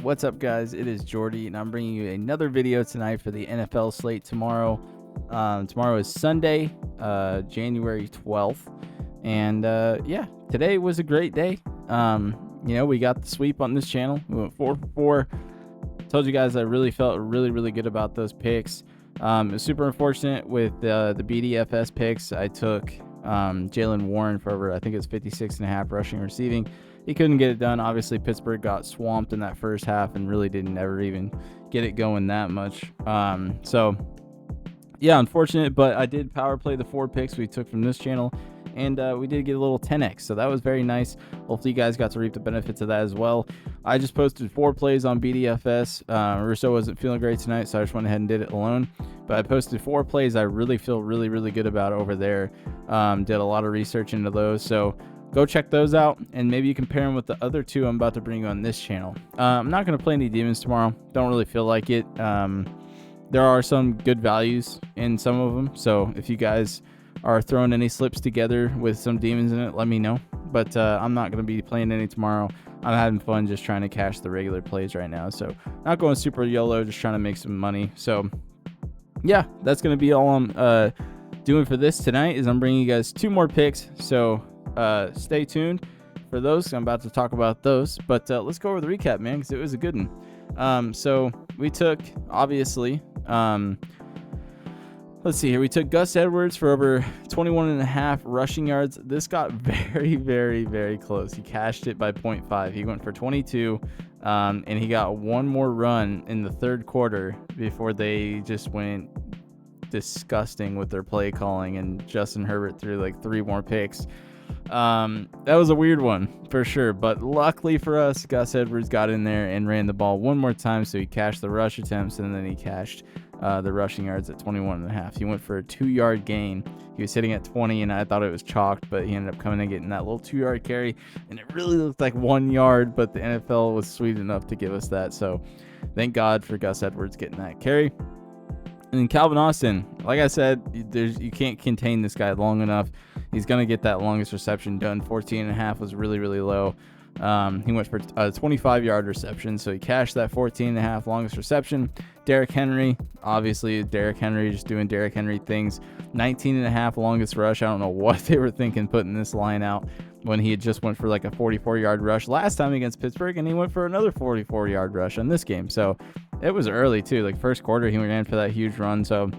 What's up, guys? It is Jordy, and I'm bringing you another video tonight for the NFL slate tomorrow. Tomorrow is Sunday, January 12th, and yeah, today was a great day. We got the sweep on this channel. We went 4 for 4. Told you guys I really felt really good about those picks. It was super unfortunate with the BDFS picks. I took Jaylen Warren for over, I think it's 56.5 rushing receiving. He couldn't get it done. Obviously, Pittsburgh got swamped in that first half and really didn't ever even get it going that much. So yeah, unfortunate, but I did power play the 4 picks we took from this channel, and we did get a little 10x, so that was very nice. Hopefully you guys got to reap the benefits of that as well. I just posted 4 plays on BDFS. Russo wasn't feeling great tonight, so I just went ahead and did it alone, but I posted 4 plays I really feel really good about over there. Did a lot of research into those, so go check those out, and maybe you compare them with the other 2 I'm about to bring you on this channel. I'm not going to play any demons tomorrow. Don't really feel like it. There are some good values in some of them, so if you guys are throwing any slips together with some demons in it, let me know. But I'm not going to be playing any tomorrow. I'm having fun just trying to cash the regular plays right now, so not going super YOLO, just trying to make some money. So yeah, that's going to be all I'm doing for this tonight. Is I'm bringing you guys 2 more picks, so stay tuned for those. I'm about to talk about those, but let's go over the recap, man, because it was a good one. So we took, obviously, let's see here. We took Gus Edwards for over 21.5 rushing yards. This got very close. He cashed it by 0.5. He went for 22, and he got one more run in the third quarter before they just went disgusting with their play calling, and Justin Herbert threw like 3 more picks. That was a weird one for sure, but luckily for us, Gus Edwards got in there and ran the ball one more time, so he cashed the rush attempts, and then he cashed the rushing yards at 21.5. He went for a 2-yard gain. He was sitting at 20, and I thought it was chalked, but he ended up coming and getting that little 2-yard carry, and it really looked like 1 yard, but the NFL was sweet enough to give us that, so thank God for Gus Edwards getting that carry. And then Calvin Austin, like I said, you can't contain this guy long enough. He's going to get that longest reception done. 14.5 was really low. He went for a 25-yard reception, so he cashed that 14.5 longest reception. Derrick Henry, obviously, Derrick Henry just doing Derrick Henry things. 19.5 longest rush. I don't know what they were thinking putting this line out when he had just went for like a 44-yard rush last time against Pittsburgh, and he went for another 44-yard rush on this game. So it was early too, like first quarter he ran for that huge run, so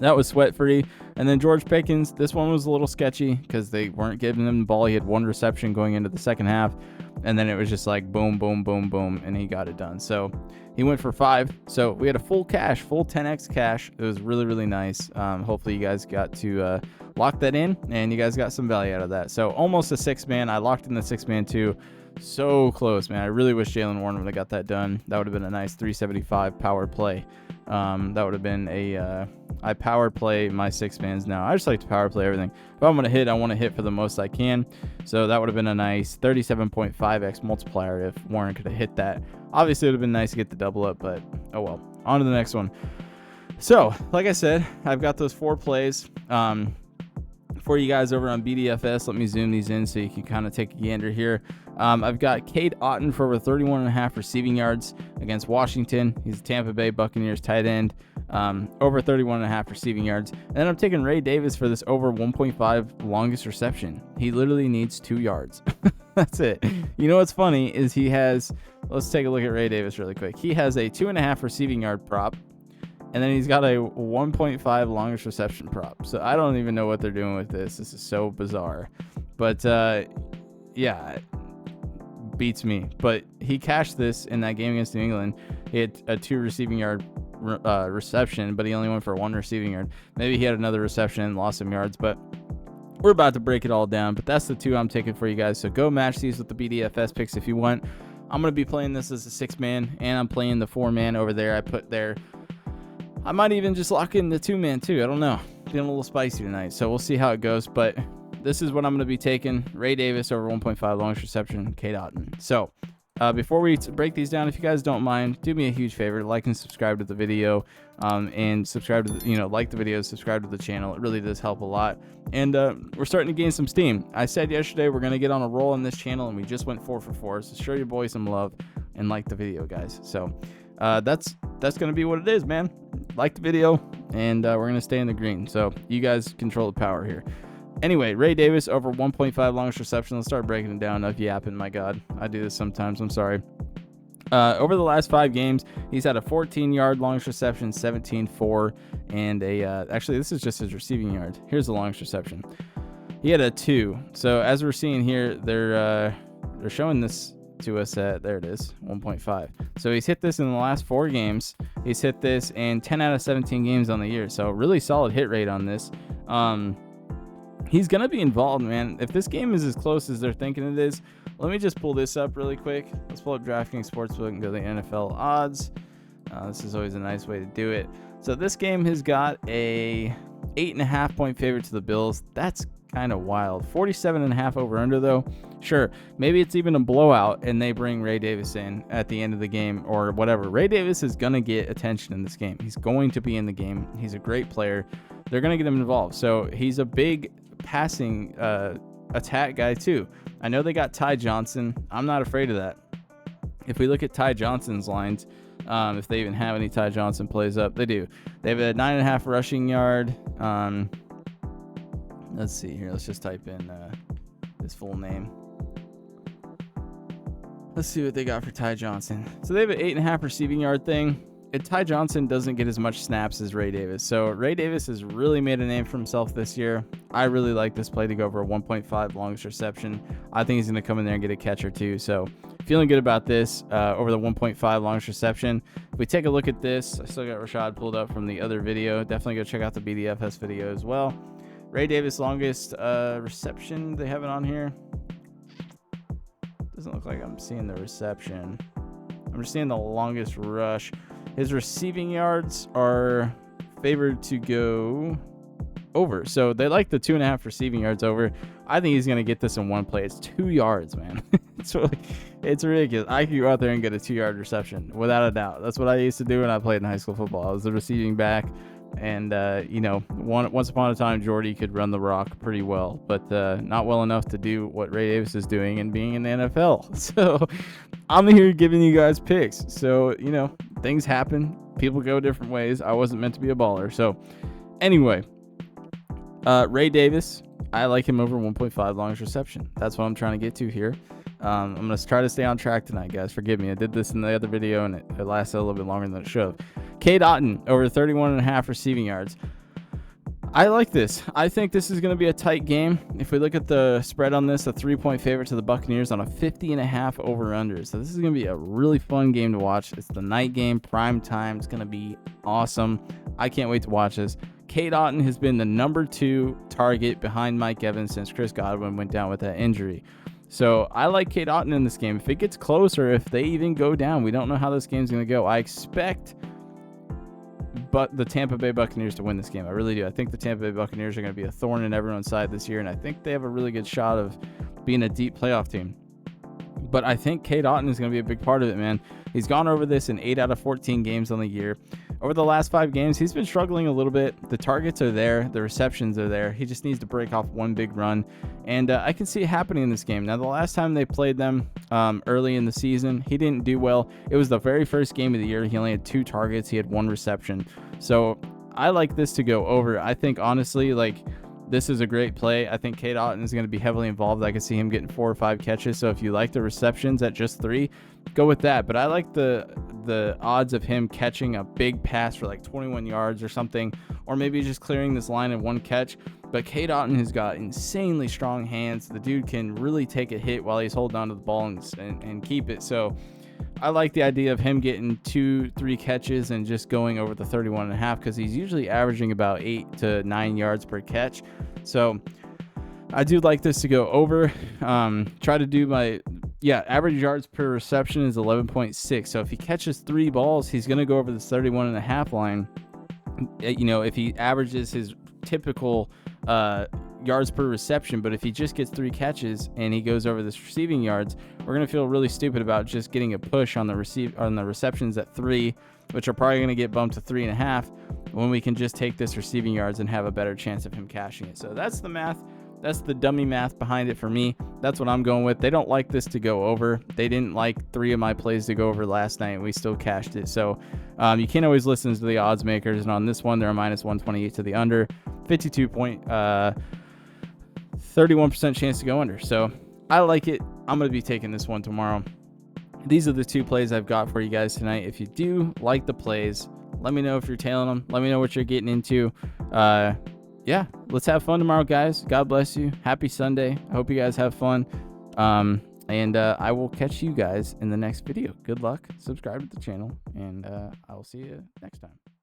that was sweat free. And then George Pickens, this one was a little sketchy because they weren't giving him the ball. He had 1 reception going into the second half, and then it was just like boom, and he got it done. So he went for 5. So we had a full 10x cash. It was really nice. Hopefully you guys got to lock that in, and you guys got some value out of that. So almost a 6-man. I locked in the 6-man too. So close, man. I really wish Jaylen Warren would have got that done. That would have been a nice 375 power play. That would have been a I power play my 6-mans now. I just like to power play everything. If I'm going to hit, I want to hit for the most I can. So that would have been a nice 37.5x multiplier if Warren could have hit that. Obviously, it would have been nice to get the double up, but oh well. On to the next one. So, like I said, I've got those 4 plays for you guys over on BDFS. Let me zoom these in so you can kind of take a gander here. I've got Cade Otton for over 31.5 receiving yards against Washington. He's a Tampa Bay Buccaneers tight end. Over 31.5 receiving yards. And then I'm taking Ray Davis for this over 1.5 longest reception. He literally needs 2 yards. That's it. You know what's funny is he has, let's take a look at Ray Davis really quick. He has a 2.5 receiving yard prop, and then he's got a 1.5 longest reception prop. So I don't even know what they're doing with this. This is so bizarre. But yeah, beats me. But he cashed this in that game against New England. He had a 2 receiving yard reception, but he only went for 1 receiving yard. Maybe he had another reception and lost some yards, but we're about to break it all down. But that's the 2 I'm taking for you guys. So go match these with the BDFS picks if you want. I'm going to be playing this as a 6-man, and I'm playing the 4-man over there. I put there. I might even just lock in the 2-man too. I don't know. Feeling a little spicy tonight, so we'll see how it goes. But this is what I'm going to be taking. Ray Davis over 1.5 longest reception, Cade Otton. So before we break these down, if you guys don't mind, do me a huge favor, like and subscribe to the video, and subscribe to the, like the video, subscribe to the channel. It really does help a lot. And we're starting to gain some steam. I said yesterday we're going to get on a roll on this channel, and we just went 4 for 4. So show your boy some love. and like the video, guys. So that's going to be what it is, man. Like the video, and we're going to stay in the green. So you guys control the power here. Anyway, Ray Davis over 1.5 longest reception. Let's start breaking it down. Enough yapping, my God. I do this sometimes. I'm sorry. Over the last 5 games, he's had a 14-yard longest reception, 17-4, and actually, this is just his receiving yards. Here's the longest reception. He had a 2. So as we're seeing here, they're showing this to us at, there it is, 1.5. So he's hit this in the last 4 games. He's hit this in 10 out of 17 games on the year. So really solid hit rate on this. He's going to be involved, man. If this game is as close as they're thinking it is, let me just pull this up really quick. Let's pull up DraftKings Sportsbook and go to the NFL odds. This is always a nice way to do it. So this game has got a 8.5 point favorite to the Bills. That's kind of wild. 47.5 over under though. Sure, maybe it's even a blowout and they bring Ray Davis in at the end of the game or whatever. Ray Davis is going to get attention in this game. He's going to be in the game. He's a great player. They're going to get him involved. So he's a big passing attack guy too. I know they got Ty Johnson. I'm not afraid of that. If we look at Ty Johnson's lines, if they even have any Ty Johnson plays up, they do. They have a 9.5 rushing yard. Let's see here. Let's just type in his full name. Let's see what they got for Ty Johnson. So they have an 8.5 receiving yard thing. And Ty Johnson doesn't get as much snaps as Ray Davis. So Ray Davis has really made a name for himself this year. I really like this play to go over a 1.5 longest reception. I think he's going to come in there and get a catch or two. So feeling good about this over the 1.5 longest reception. If we take a look at this, I still got Rashad pulled up from the other video. Definitely go check out the BDFS video as well. Ray Davis longest reception. They have it on here. Doesn't look like I'm seeing the reception. I'm just seeing the longest rush. His receiving yards are favored to go over. So they like the 2.5 receiving yards over. I think he's going to get this in one play. It's 2 yards, man. It's ridiculous. I could go out there and get a 2-yard reception without a doubt. That's what I used to do when I played in high school football. I was the receiving back. And, once upon a time, Jordy could run the rock pretty well, but not well enough to do what Ray Davis is doing and being in the NFL. So I'm here giving you guys picks. So, things happen. People go different ways. I wasn't meant to be a baller. So anyway, Ray Davis, I like him over 1.5 longest reception. That's what I'm trying to get to here. I'm going to try to stay on track tonight, guys. Forgive me. I did this in the other video, and it lasted a little bit longer than it should have. Cade Otton, over 31.5 receiving yards. I like this. I think this is going to be a tight game. If we look at the spread on this, a 3-point favorite to the Buccaneers on a 50.5 over-under. So this is going to be a really fun game to watch. It's the night game, prime time. It's going to be awesome. I can't wait to watch this. Cade Otton has been the number 2 target behind Mike Evans since Chris Godwin went down with that injury. So I like Cade Otton in this game. If it gets close or if they even go down, we don't know how this game's going to go. I expect the Tampa Bay Buccaneers to win this game. I really do. I think the Tampa Bay Buccaneers are going to be a thorn in everyone's side this year, and I think they have a really good shot of being a deep playoff team. But I think Cade Otton is going to be a big part of it, man. He's gone over this in 8 out of 14 games on the year. Over the last 5 games, he's been struggling a little bit. The targets are there. The receptions are there. He just needs to break off one big run. And I can see it happening in this game. Now, the last time they played them early in the season, he didn't do well. It was the very first game of the year. He only had 2 targets. He had 1 reception. So I like this to go over. I think, honestly, this is a great play. I think Cade Otton is going to be heavily involved. I can see him getting 4 or 5 catches. So if you like the receptions at just 3, go with that. But I like the odds of him catching a big pass for 21 yards or something, or maybe just clearing this line in 1 catch. But Cade Otton has got insanely strong hands. The dude can really take a hit while he's holding on to the ball and keep it. So I like the idea of him getting 2-3 catches and just going over the 31.5 because he's usually averaging about 8 to 9 yards per catch. So I do like this to go over. Try to do average yards per reception is 11.6. So if he catches 3 balls, he's going to go over the 31.5 line. If he averages his typical yards per reception, but if he just gets 3 catches and he goes over this receiving yards, we're going to feel really stupid about just getting a push on the receptions at 3, which are probably going to get bumped to 3.5 when we can just take this receiving yards and have a better chance of him cashing it. So that's the math. That's the dummy math behind it for me. That's what I'm going with. They don't like this to go over. They didn't like 3 of my plays to go over last night, and we still cashed it. So you can't always listen to the odds makers. And on this one, they're a minus 128 to the under, 31% chance to go under. So I like it. I'm going to be taking this one tomorrow. These are the 2 plays I've got for you guys tonight. If you do like the plays, let me know if you're tailing them. Let me know what you're getting into. Yeah, let's have fun tomorrow, guys. God bless you. Happy Sunday. I hope you guys have fun. And I will catch you guys in the next video. Good luck. Subscribe to the channel, and I will see you next time.